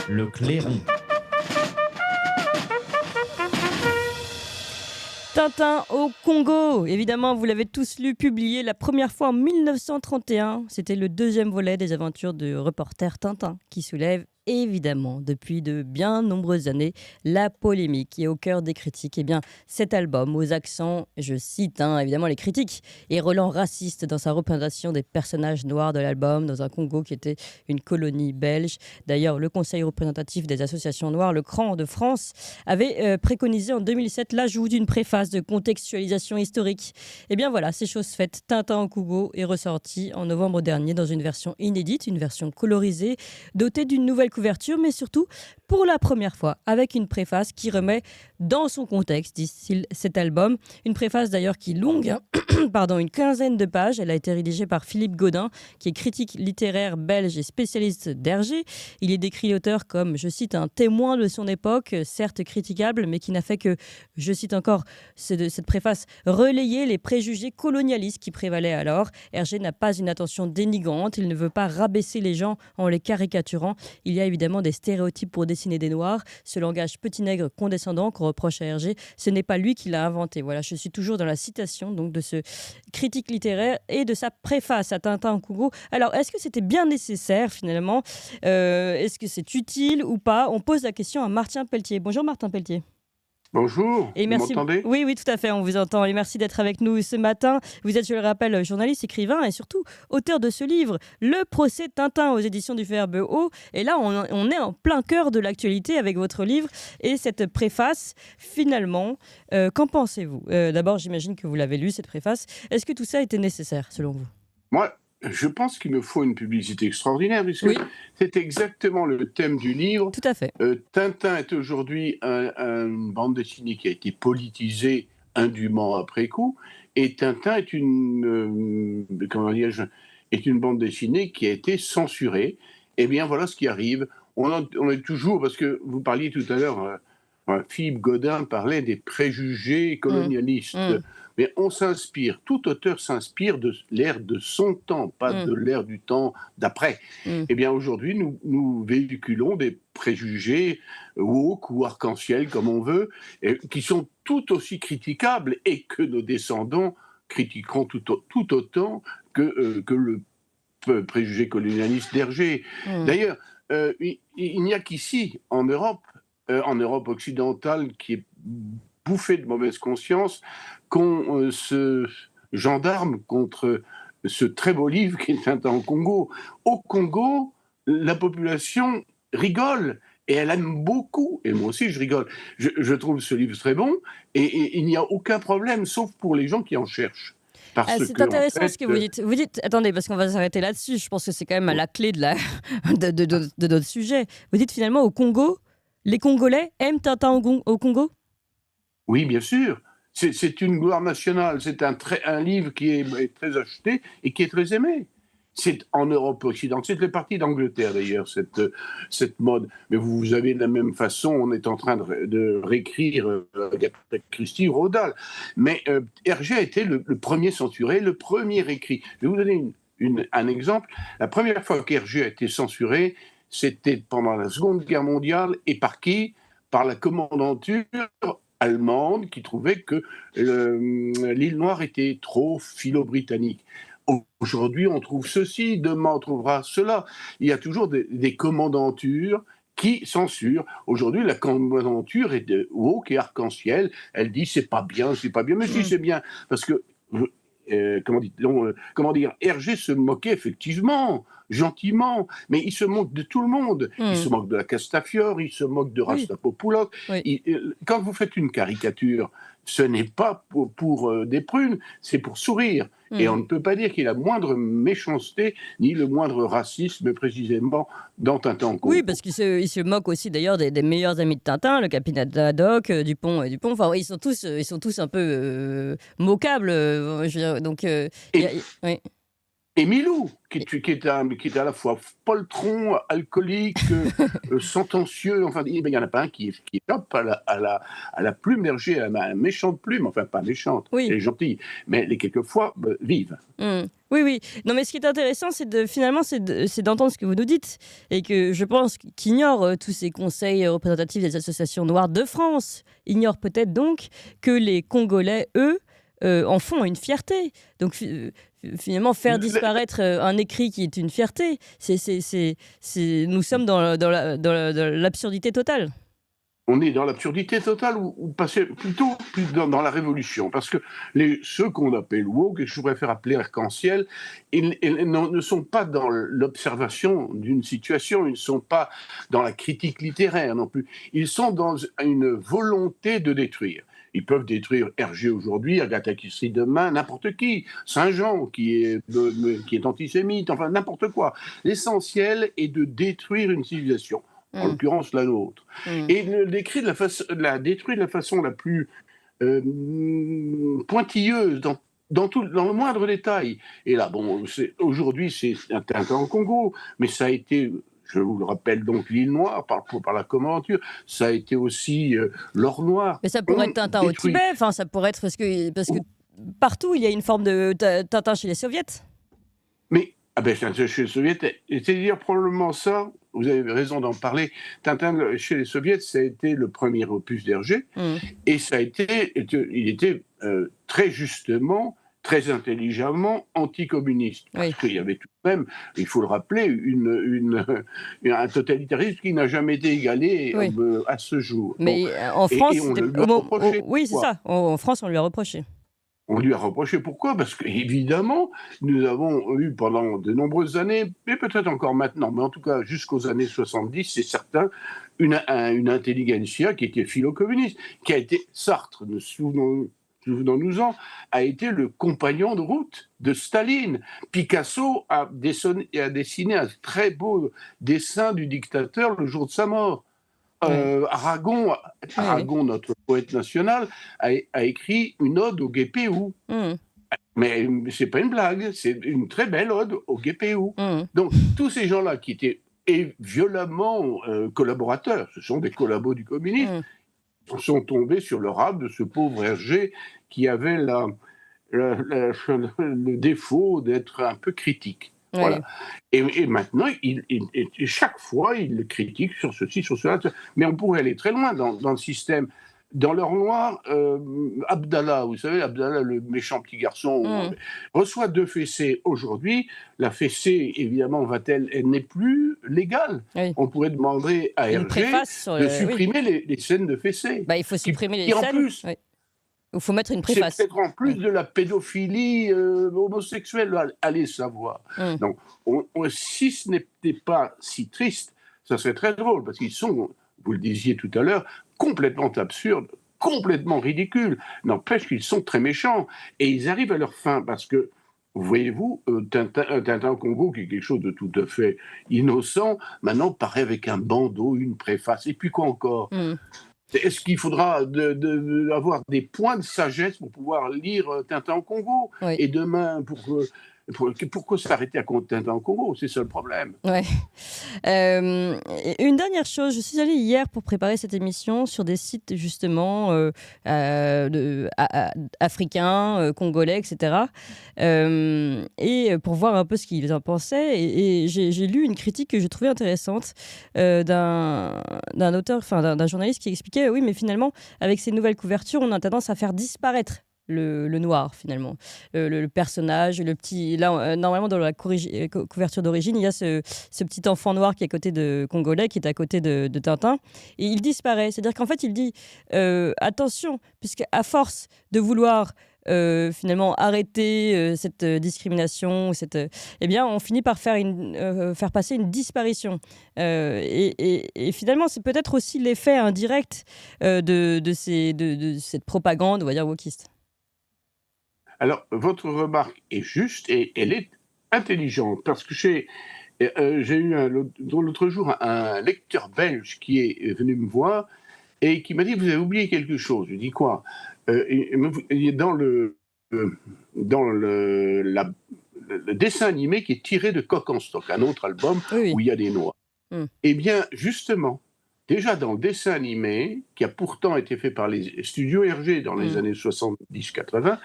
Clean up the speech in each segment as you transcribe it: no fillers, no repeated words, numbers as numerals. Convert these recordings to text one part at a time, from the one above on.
Le clairon. Tintin au Congo. Évidemment, vous l'avez tous lu, publié la première fois en 1931. C'était le deuxième volet des aventures du reporter Tintin qui soulève évidemment depuis de bien nombreuses années la polémique qui est au cœur des critiques. Eh bien, cet album aux accents, je cite évidemment les critiques, et relents raciste dans sa représentation des personnages noirs de l'album dans un Congo qui était une colonie belge. D'ailleurs, le Conseil représentatif des associations noires, le CRAN de France, avait préconisé en 2007 l'ajout d'une préface de contextualisation historique. Et bien voilà, c'est chose faite. Tintin au Congo est ressorti en novembre dernier dans une version inédite, une version colorisée, dotée d'une nouvelle couverture, mais surtout pour la première fois avec une préface qui remet dans son contexte, dit-il, cet album. Une préface d'ailleurs qui est longue, pardon, une quinzaine de pages. Elle a été rédigée par Philippe Gaudin, qui est critique littéraire belge et spécialiste d'Hergé. Il est décrit l'auteur comme, je cite, un témoin de son époque, certes critiquable, mais qui n'a fait que, je cite encore cette préface, relayer les préjugés colonialistes qui prévalaient alors. Hergé n'a pas une intention dénigrante, il ne veut pas rabaisser les gens en les caricaturant. Il y a évidemment des stéréotypes pour dessiner des noirs. Ce langage petit nègre condescendant qu'on reproche à Hergé, ce n'est pas lui qui l'a inventé. Voilà, je suis toujours dans la citation donc de ce critique littéraire et de sa préface à Tintin au Congo. Alors, est-ce que c'était bien nécessaire finalement Est-ce que c'est utile ou pas? On pose la question à Martin Pelletier. Bonjour Martin Pelletier. Bonjour, Et vous merci. m'entendez? Oui, oui, tout à fait, on vous entend. Et merci d'être avec nous ce matin. Vous êtes, je le rappelle, journaliste, écrivain et surtout auteur de ce livre, Le procès Tintin aux éditions du Verbe Haut. Et là, on est en plein cœur de l'actualité avec votre livre et cette préface. Finalement, qu'en pensez-vous? D'abord, j'imagine que vous l'avez lu, cette préface. Est-ce que tout ça était nécessaire, selon vous? Moi, je pense qu'il me faut une publicité extraordinaire, puisque Oui, c'est exactement le thème du livre. tout à fait. Tintin est aujourd'hui une bande dessinée qui a été politisée indûment après coup, et Tintin est comment dirais-je, est une bande dessinée qui a été censurée. Eh bien, voilà ce qui arrive. On est toujours, parce que vous parliez tout à l'heure, Philippe Gaudin parlait des préjugés Mm, colonialistes, mm, mais on s'inspire, tout auteur s'inspire de l'ère de son temps, pas mm, de l'ère du temps d'après. mm. Eh bien, aujourd'hui, nous véhiculons des préjugés woke ou arc-en-ciel, comme on veut, et qui sont tout aussi critiquables et que nos descendants critiqueront tout autant que le préjugé colonialiste d'Hergé. Mm. D'ailleurs, il n'y a qu'ici, en Europe occidentale, qui est bouffée de mauvaise conscience, qu'on se gendarme contre ce très beau livre qui est Tintin au Congo. Au Congo, la population rigole et elle aime beaucoup, et moi aussi je rigole. Je trouve ce livre très bon et il n'y a aucun problème, sauf pour les gens qui en cherchent. Ah, Parce c'est que, en intéressant ce fait, que vous dites. Vous dites, attendez, parce qu'on va s'arrêter là-dessus. Je pense que c'est quand même à la clé de notre sujet. Vous dites finalement au Congo, les Congolais aiment Tintin au Congo? oui, bien sûr. C'est une gloire nationale. C'est un livre qui est très acheté et qui est très aimé. C'est en Europe occidentale. C'est fait partie d'Angleterre d'ailleurs, cette mode. Mais vous avez de la même façon, on est en train de réécrire Agatha Christie, Rodal. Mais Hergé a été le premier censuré, le premier écrit. Je vais vous donner un exemple. La première fois qu'Hergé a été censuré, c'était pendant la Seconde Guerre mondiale. Et par qui? Par la commandanture allemande qui trouvait que l'île Noire était trop philo-britannique. Aujourd'hui, on trouve ceci, demain, on trouvera cela. Il y a toujours des commandantures qui censurent. Aujourd'hui, la commandanture est de woke et arc-en-ciel. Elle dit c'est pas bien, c'est pas bien. Mais si, Mm. c'est bien. Parce que, comment dire, Hergé se moquait effectivement, gentiment, mais il se moque de tout le monde. Il se Mm. moque de la Castafiore, il se moque de Oui, Rastapopoulos. oui. Quand vous faites une caricature, ce n'est pas pour des prunes, c'est pour sourire. Et Mm. on ne peut pas dire qu'il y ait la moindre méchanceté ni le moindre racisme précisément dans Tintin en Oui, Congo. parce il se moque aussi d'ailleurs des meilleurs amis de Tintin, le capitaine Haddock, Dupont et Dupont. Enfin, ils sont tous un peu moquables. Je veux dire, donc, Et, oui. Et Milou, qui est à la fois poltron, alcoolique, sentencieux, enfin, il n'y en a pas un qui échappe à la plume d'Hergé, à la méchante plume, enfin pas méchante, elle Oui. est gentille, mais elle est quelquefois vive. Mmh. Oui, oui. Non, mais ce qui est intéressant, finalement, c'est d'entendre ce que vous nous dites et que je pense qu'ignorent tous ces conseils représentatifs des associations noires de France. Ignorent peut-être donc que les Congolais, eux, en font une fierté. Donc, finalement, faire disparaître un écrit qui est une fierté, nous sommes dans l'absurdité totale. On est dans l'absurdité totale ou passer plutôt plus dans la révolution. Parce que ceux qu'on appelle woke, et que je préfère appeler arc-en-ciel, ils ne sont pas dans l'observation d'une situation, ils ne sont pas dans la critique littéraire non plus. Ils sont dans une volonté de détruire. Ils peuvent détruire Hergé aujourd'hui, Agatha Christie demain, n'importe qui, Saint-Jean qui est antisémite, enfin n'importe quoi. L'essentiel est de détruire une civilisation, en Mmh. l'occurrence la nôtre. Mmh. Et le décrit la détruit de la façon la plus pointilleuse, dans le moindre détail. Et là, bon, aujourd'hui, c'est un Tintin au Congo, mais ça a été, je vous le rappelle, donc l'île Noire, par la Commenture, ça a été aussi l'or noir. Mais ça pourrait On être Tintin au détruit. Tibet, enfin, ça pourrait être parce que partout, il y a une forme de Tintin chez les soviets. Mais, ah ben, Tintin chez les soviets, c'est-à-dire probablement ça, vous avez raison d'en parler, Tintin chez les soviets, ça a été le premier opus d'Hergé, Mmh. et il était très justement, très intelligemment anticommuniste. Parce Oui. qu'il y avait tout de même, il faut le rappeler, un totalitarisme qui n'a jamais été égalé Oui. à ce jour. Bon. Mais en Et France, on le lui a reproché. oui, c'est Pourquoi? ça. En France, on lui a reproché. On lui a reproché pourquoi? Parce qu'évidemment, nous avons eu pendant de nombreuses années, et peut-être encore maintenant, mais en tout cas jusqu'aux années 70, c'est certain, une intelligentsia qui était philo-communiste, qui a été Sartre, souvenons-nous-en, a été le compagnon de route de Staline. Picasso a dessiné un très beau dessin du dictateur le jour de sa mort. Ouais. Aragon, Oui, oui. notre poète national, a écrit une ode au Guépéou. Mmh. Mais c'est pas une blague, c'est une très belle ode au Guépéou. Mmh. Donc tous ces gens-là qui étaient violemment collaborateurs, ce sont des collabos du communisme, Mmh. sont tombés sur le râve de ce pauvre Hergé qui avait le défaut d'être un peu critique. Ouais. Voilà. Et maintenant, chaque fois, il le critique sur ceci, sur cela. Mais on pourrait aller très loin dans le système. Dans l'or noir, Abdallah, vous savez, Abdallah, le méchant petit garçon, Mmh. reçoit 2 fessées aujourd'hui. La fessée, évidemment, elle n'est plus légale. Oui. On pourrait demander à Une Hergé préface sur de oui. supprimer les scènes de fessées. Bah, il faut supprimer les Qui en scènes. plus, Oui. Il faut mettre une c'est préface. peut-être en plus Oui. de la pédophilie homosexuelle, allez savoir. Mmh. Donc, si ce n'était pas si triste, ça serait très drôle, parce qu'ils sont, vous le disiez tout à l'heure, complètement absurdes, complètement ridicules. N'empêche qu'ils sont très méchants, et ils arrivent à leur fin, parce que, voyez-vous, Tintin au Congo, qui est quelque chose de tout à fait innocent, maintenant paraît avec un bandeau, une préface, et puis quoi encore? Mmh. Est-ce qu'il faudra avoir des points de sagesse pour pouvoir lire Tintin au Congo? Oui. Et demain, pourquoi s'arrêter à Tintin au Congo? C'est ça le problème. Ouais. Une dernière chose, je suis allée hier pour préparer cette émission sur des sites justement africains, congolais, etc. Et pour voir un peu ce qu'ils en pensaient. Et j'ai lu une critique que je trouvais intéressante d'un auteur, enfin d'un journaliste qui expliquait, oui, mais finalement, avec ces nouvelles couvertures, on a tendance à faire disparaître le noir, finalement. Le personnage, le petit... Là, normalement, dans la couverture d'origine, il y a ce petit enfant noir qui est à côté de Congolais, qui est à côté de Tintin, et il disparaît. C'est-à-dire qu'en fait, il dit attention, puisqu'à force de vouloir finalement arrêter cette discrimination, eh bien, on finit par faire passer une disparition. Et finalement, c'est peut-être aussi l'effet indirect de cette propagande, on va dire, wokiste. Alors, votre remarque est juste et elle est intelligente, parce que j'ai eu l'autre jour un lecteur belge qui est venu me voir et qui m'a dit: vous avez oublié quelque chose. Je lui dis: quoi? Dans le dessin animé qui est tiré de Coq en stock, un autre album Oui, où il y a des noix. oui. Eh bien, justement, déjà dans le dessin animé, qui a pourtant été fait par les studios Hergé dans les années 70-80,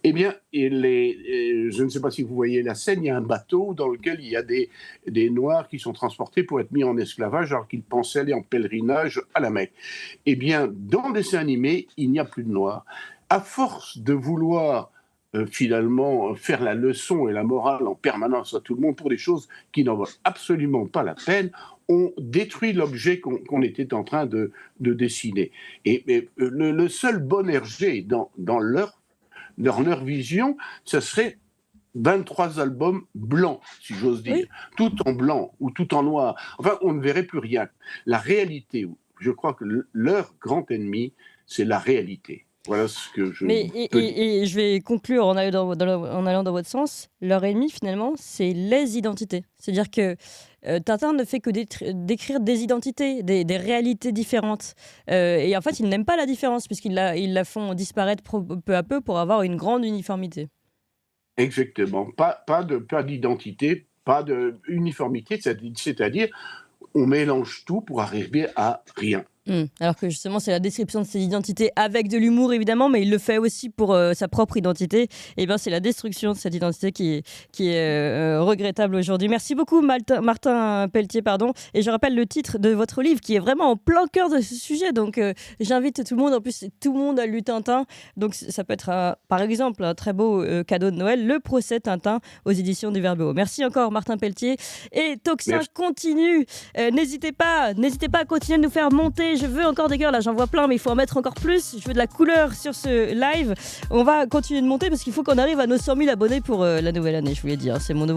eh bien, je ne sais pas si vous voyez la scène, il y a un bateau dans lequel il y a des Noirs qui sont transportés pour être mis en esclavage alors qu'ils pensaient aller en pèlerinage à la Mecque. Eh bien, dans le dessin animé, il n'y a plus de Noirs. À force de vouloir finalement faire la leçon et la morale en permanence à tout le monde pour des choses qui n'en valent absolument pas la peine, on détruit l'objet qu'on était en train de dessiner. Et le seul bon Hergé dans leur vision, ce serait 23 albums blancs, si j'ose dire, Oui. tout en blanc ou tout en noir. Enfin, on ne verrait plus rien. La réalité, je crois que leur grand ennemi, c'est la réalité. Voilà ce que je Mais peux dire. et je vais conclure en allant dans votre sens. Leur ennemi, finalement, c'est les identités. C'est-à-dire que Tintin ne fait que décrire des identités, des réalités différentes. Et en fait, ils n'aiment pas la différence, ils la font disparaître peu à peu pour avoir une grande uniformité. Exactement. Pas d'identité, pas d'uniformité, c'est-à-dire on mélange tout pour arriver à rien. Alors que justement, c'est la description de ses identités avec de l'humour, évidemment, mais il le fait aussi pour sa propre identité. Et bien, c'est la destruction de cette identité qui est regrettable aujourd'hui. Merci beaucoup, Martin Pelletier, pardon. Et je rappelle le titre de votre livre qui est vraiment en plein cœur de ce sujet. Donc, j'invite tout le monde. En plus, tout le monde a lu Tintin. Donc, ça peut être, par exemple, un très beau cadeau de Noël, Le procès Tintin aux éditions du Verbeau. Merci encore, Martin Pelletier. Et Toxin Merci. continue. N'hésitez pas à continuer de nous faire monter. Je veux encore des cœurs, là j'en vois plein, mais il faut en mettre encore plus. Je veux de la couleur sur ce live. On va continuer de monter parce qu'il faut qu'on arrive à nos 100 000 abonnés pour la nouvelle année, je voulais dire. C'est mon nouveau